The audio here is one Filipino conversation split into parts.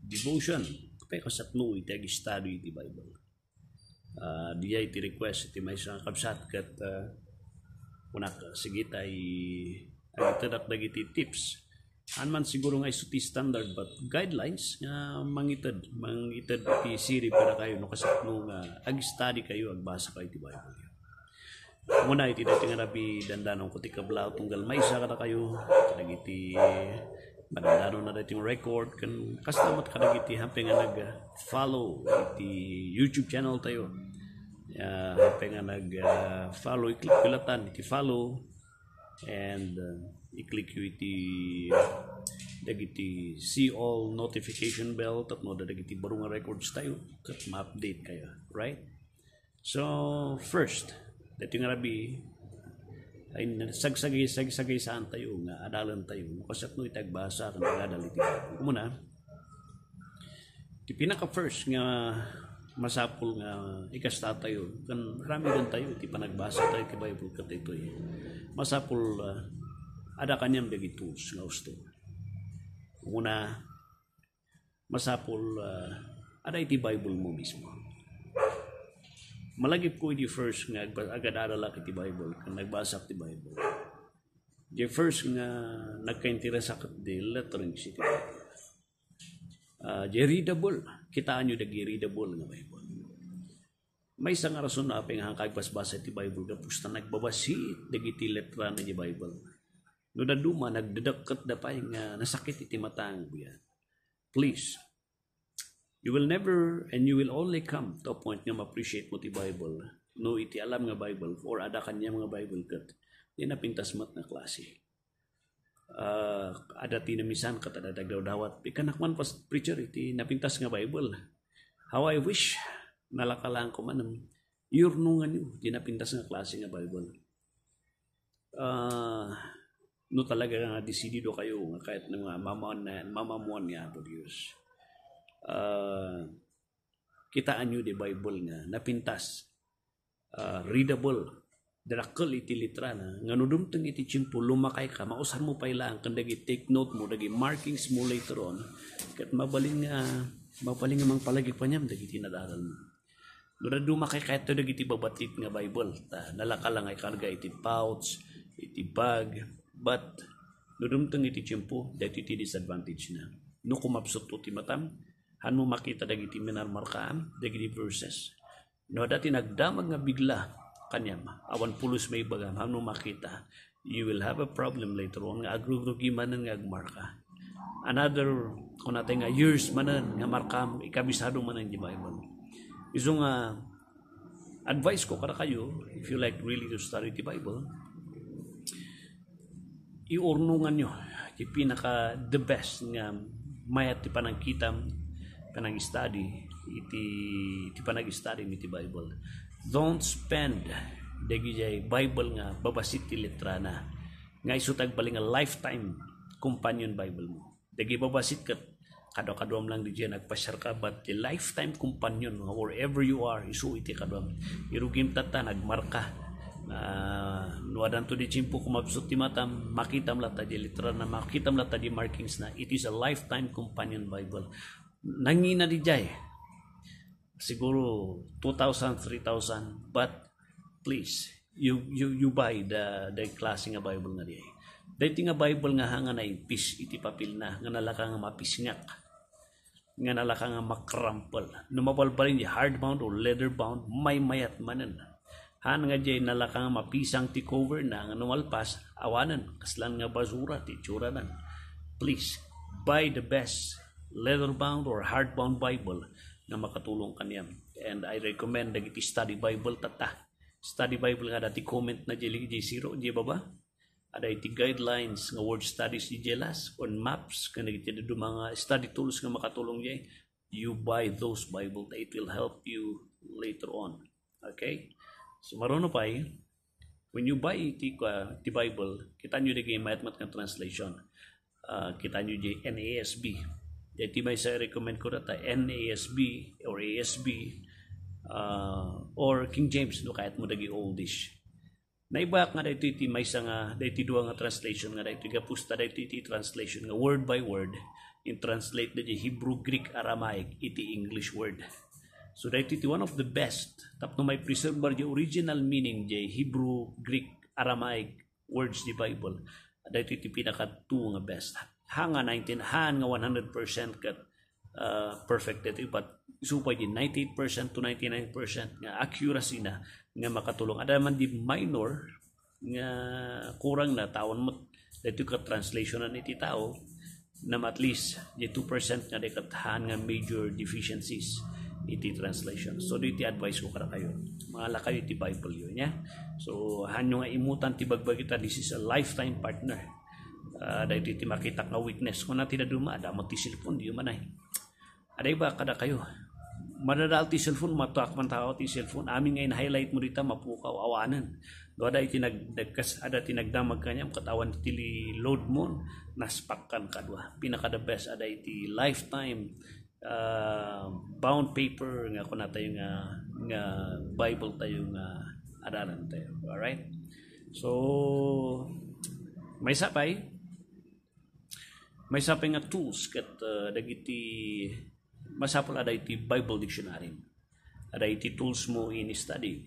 devotion. Kaya kasatlo iti ag-study iti Bible. Diya iti request iti may isang kabsat kat unak sige tay agitadak dagiti tips. Anman siguro nga isuti standard but guidelines nga mangitad iti siri para kayo no kasatlo nga ag-study kayo agbasa kayo iti Bible. Muna iti dati nga rabi dandanong kuti kablaw tunggal maysa kada kayo kadagiti madandano na dating record kan kastamat kadagiti hamping nga nag-follow iti YouTube channel tayo. Hamping nga nag-follow i-click pilatan iti follow and i-click yu iti dagiti see all notification bell tapno dagiti baro nga records tayo kat ma-update kayo, right? So first dati nga rabi ay sagsagay saan tayo nga adalan tayo kasat no itagbasa kan adal iti kumuna ti pinaka first nga masapul nga ikasta tayo kan rami gan tayo iti panagbasa tayo iti Bible ket itoy masapul ada kanyang dagiti tools nga gusto una masapul ada iti Bible mo mismo. Malagip ko iti first nga agad-adala iti Bible kung nagbasa iti Bible. The first nga nagka-interesa kat di lettering iti Bible. The readable. Kitaan nyo dagi readable nga Bible. May isang rason na apeng hangkagbasbasa iti Bible kapos na nagbabasit dagiti letra na iti Bible. No na duma nagdadakot da pa nga nasakit iti matang buyan. Please. You will never and you will only come to a point nga ma-appreciate mo ti Bible. No iti alam nga Bible or ada kanya mga Bible kat. Di napintas mat na klase. Ada tinamisan kat ada dagdaw-dawat. Ikanakman pas preacher iti napintas nga Bible. How I wish nalakalaan ko man yurnungan nyo. Di napintas nga klase nga Bible. No talaga nga desidido kayo nga kahit ng mga mamamuan niya po Diyos. Kitaan nyo di Bible nga napintas readable darakkel iti litra na nga nudumteng iti tiyempo lumakay ka mausan mo pa ilang kan dagi take note mo dagi markings mo later on ket mabaling mang palagi pa niyam dagi tinadaral mo nura dumakay kahit to dagi iti babatit nga Bible nalaka lang ay karga iti pouch iti bag but nudumteng iti tiyempo dati iti disadvantage na no kumapsot to ti matam han mo makita dagiti minarmarkaan dagiti verses no dati nagdamag nga bigla kanyam awan pulos may bagam han mo makita you will have a problem later on nga agrugi manen nga agmarka another kung natin nga years manen nga marka ikabisado manen di Bible iso nga advice ko para kayo if you like really to study the Bible iurnungan nyo di pinaka the best nga mayat ti panangkitam panag-study iti panag-study iti Bible. Don't spend dagiti Bible nga babasit ti letra na nga isutag baling a lifetime companion Bible mo. Dagi babasit kat kadam lang di diyan nagpasyar ka but the lifetime companion wherever you are isu iti kadam. Irugim tata nagmarka nuadan to di chimpo kumabsot ti matam makitam lata di letra na makitam lata di markings na it is a lifetime companion Bible. Nangina di jay siguro 2,000 3,000 but please you buy the klase nga Bible nga di dati nga Bible nga hanga na ipis iti papel na nga nalaka nga mapisngak nga nalaka nga makrampel no mabalbalin di hardbound or leather bound may mayat manen han nga jay nalaka nga mapisang ti cover na nga numalpas awanan kaslan nga basura ti tsura nan please buy the best leather-bound or hardbound Bible na makatulong kaniyam. And I recommend dagiti study Bible tata. Study Bible nga dati comment na jeli J0, di ba ba? Ada iti guidelines nga word studies di jelas on maps kana iti do mga study tools nga makatulong jay. You buy those Bible that it will help you later on. Okay? So marono pa when you buy iti Bible, kita nyo dagi mayat-mat nga translation. Kita nyo di NASB. Dati may sa recommend ko data NASB or ASB or King James no kahit mo dagi oldish. Naibak nga dito iti may sa nga dito duwa nga translation nga dito gapusta dito iti translation nga word by word in translate the Hebrew, Greek, Aramaic, iti English word. So that iti one of the best. Tapno may preserve the original meaning di Hebrew, Greek, Aramaic words di Bible. That iti pinaka-2 nga best. Hanga 100% kat perfect ito. But supay di 98% to 99% nga accuracy na nga makatulong. Ada man di minor nga kurang na tawon mo dito ka translation na iti tao na at least di 2% nga dekatahan nga major deficiencies iti translation. So dito advice ko kada kayo. Mga kayo iti Bible yun, ya. So hanyo nga imutan ti bagbag kita, this is a lifetime partner. Dahil iti makita nga witness kung natin na duma, adamot ti cellphone, di manay. Aday ba kada kayo? Madadal ti cellphone, matuak man tao ti cellphone. Amin ngayon highlight mo dito, mapukaw awanan. Do ada tinagdamag kanya, katawan ti load mo, naspakkan kadwa. Pinaka the best ada iti lifetime bound paper nga kuna tayo nga Bible tayo nga adalan tayo. Alright? So may sapay nga tools kat dagiti masapol ada iti Bible dictionary. Ada iti tools mo in study.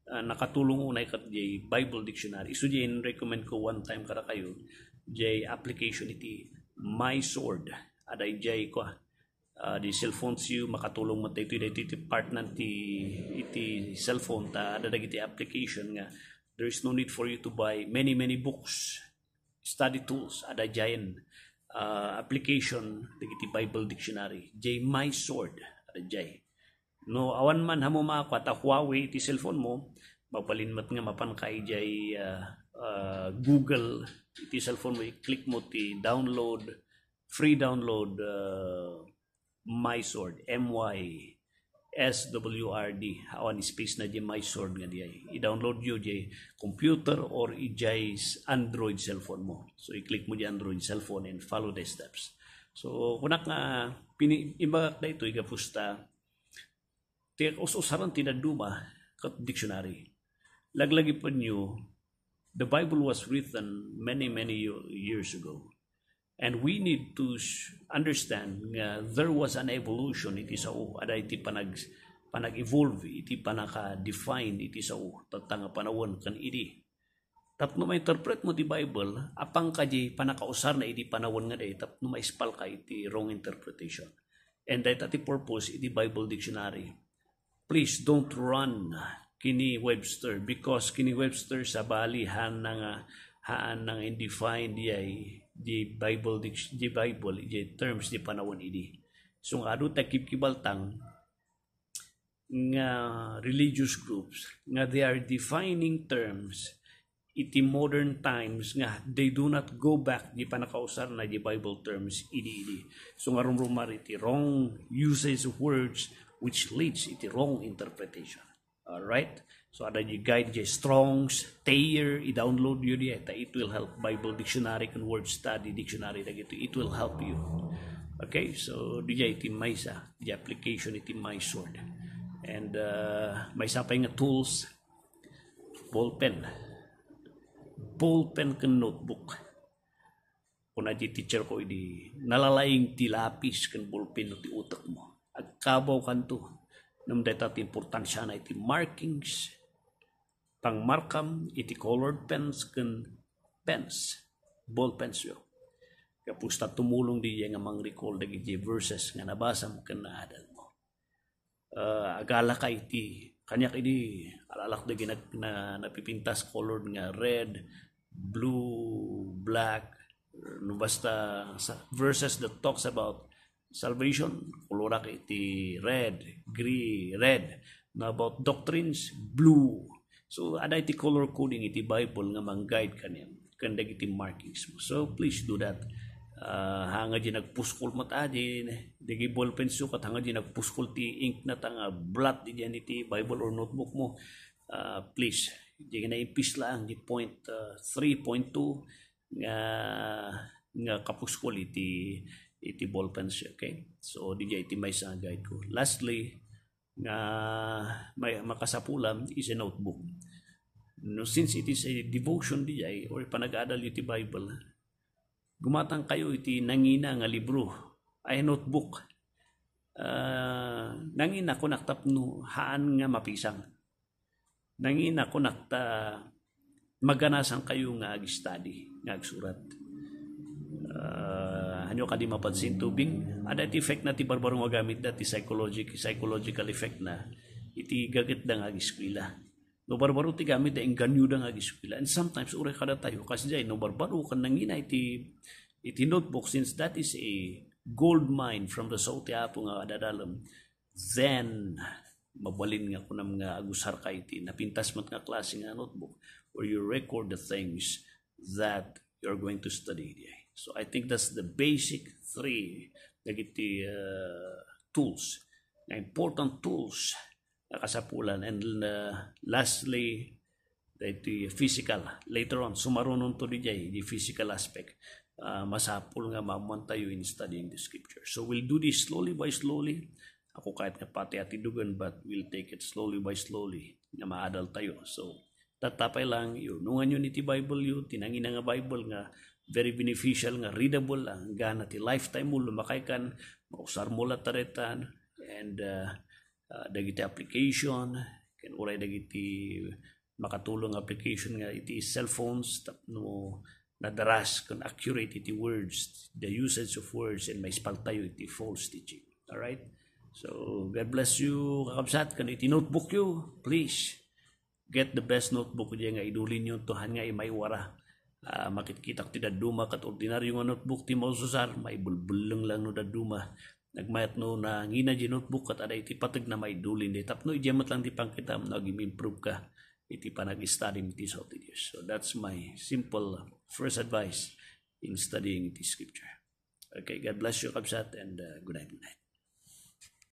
Nakatulong unay kat jay Bible dictionary. So jay recommend ko one time kada kayo jay application iti My Sword. Ada jay ko di cellphone siyo makatulong mo tayo iti part ng iti cellphone ta ada iti application nga there is no need for you to buy many books, study tools. Ada jayan application iti Bible dictionary jay My Sword. Ada jay no awan man hamo makakwata Huawei iti cellphone mo mapalinmat nga mapankay jay Google iti cellphone mo i-click mo ti download free download My Sword MYSWRD awan space na jay My Sword nga diay i-download yo jay computer or jay Android cellphone mo. So i-click mo jay Android cellphone and follow the steps. So kunak nga ibagak na ito igapusta ti usaran tinaduma kat dictionary. Laglagi pa nyo, the Bible was written many years ago. And we need to understand nga there was an evolution iti sao. Ada iti panag-evolve, iti panaka-define iti sao. Tatanga panawon kan iti. Tapno ma-interpret mo ti Bible, apang ka di panakausar na iti panawon nga day, tapno ma-ispal ka iti wrong interpretation. And that ati purpose iti Bible dictionary. Please don't run kini Webster because kini Webster sa bali haan nang indefine di Bible di terms di panawon idi. So nga adu takip-kibaltang nga religious groups nga they are defining terms iti modern times nga they do not go back di panakausar na di Bible terms idi. So nga rumrumar iti wrong usage of words which leads iti wrong interpretation. Alright? So ada di guide di Strong's, Thayer, i-download yun di. It will help Bible Dictionary and Word Study Dictionary. It will help you. Okay? So di iti maysa, di application iti My Sword. And maysa pa nga tools, ballpen kan notebook. Kuna di teacher ko idi nalalaing ti lapis kan ballpen ti utak mo. Agkabaw kanto nung data ti importansya na iti markings pangmarkam iti colored pens ken pens ball pens yo kapusta tumulong di nga mang recall dagiti verses nga nabasam ken naadal mo agala ka iti kanyak idi alalak dagi na napipintas colored nga red blue black no basta verses that talks about salvation, kolorak iti red, green, red. Na about doctrines, blue. So, ada iti color coding iti Bible nga mang-guide kanyan. Kandag iti markings mo. So, please do that. Hanga di nagpuskol mo tadi. Digi ballpen sukat, hanga di nagpuskol ti ink na tanga blot di dyan iti Bible or notebook mo. Please, di na impis lang di point 3.2 nga kapuskol iti ballpens, okay? So di iti may sa guide ko. Lastly, nga may makasapulam is a notebook. No, since it is a devotion di or panag-adal iti Bible, gumatang kayo iti nangina nga libro ay notebook. Nangin ako naktapno haan nga mapisang. Nangin ako nakta maganasan kayo nga ag-study, nga ag-surat. Hanyo ka di mapansin tubing, ada iti effect na ti barbarong magamit na ti psychological effect na iti gagit da nga ag-eskwela. No barbaro ti gamit da inganyo da nga ag-eskwela. And sometimes ure kada tayo kasi jay no barbaro kan nangina iti notebook, since that is a gold mine from the South Apo nga dadalam, then mabalin nga kunam nga agusar ka iti napintas mat nga klase nga notebook where you record the things that you're going to study. So I think that's the basic three dagiti tools, na important tools na kasapulan. And lastly, the physical. Later on, sumarunon to the physical aspect. Masapul nga mamuan tayo in studying the scripture. So we'll do this slowly by slowly. Ako kahit nga pati atidugan, but we'll take it slowly by slowly na maadal tayo. So tatapay lang yun. Nungan yun iti Bible yun, tinangin nga Bible nga very beneficial nga readable ang gana ti lifetime mo lumakay kan mausar mo lataretan and dagiti application ken uray dagiti makatulong application nga iti cellphones tapno nadaras kung accurate iti words, the usage of words, and may spal tayo iti false teaching. Alright? So, God bless you, kakabsat. Kung iti notebook you, please, get the best notebook diya nga idulin nyo, tuhan nga imaiwara. Makitkitak ti daduma, kat ordinaryo nga notebook ti maususar, may bulbulong lang no daduma. Nagmayat no na ngina di notebook, kat ada iti patag na maidulin di. Tapno, ijamat lang ti pangkitam, nag-improve ka. Iti pa nag-study iti sa Diyos. So that's my simple first advice in studying iti scripture. Okay, God bless you, kabsat, and good night.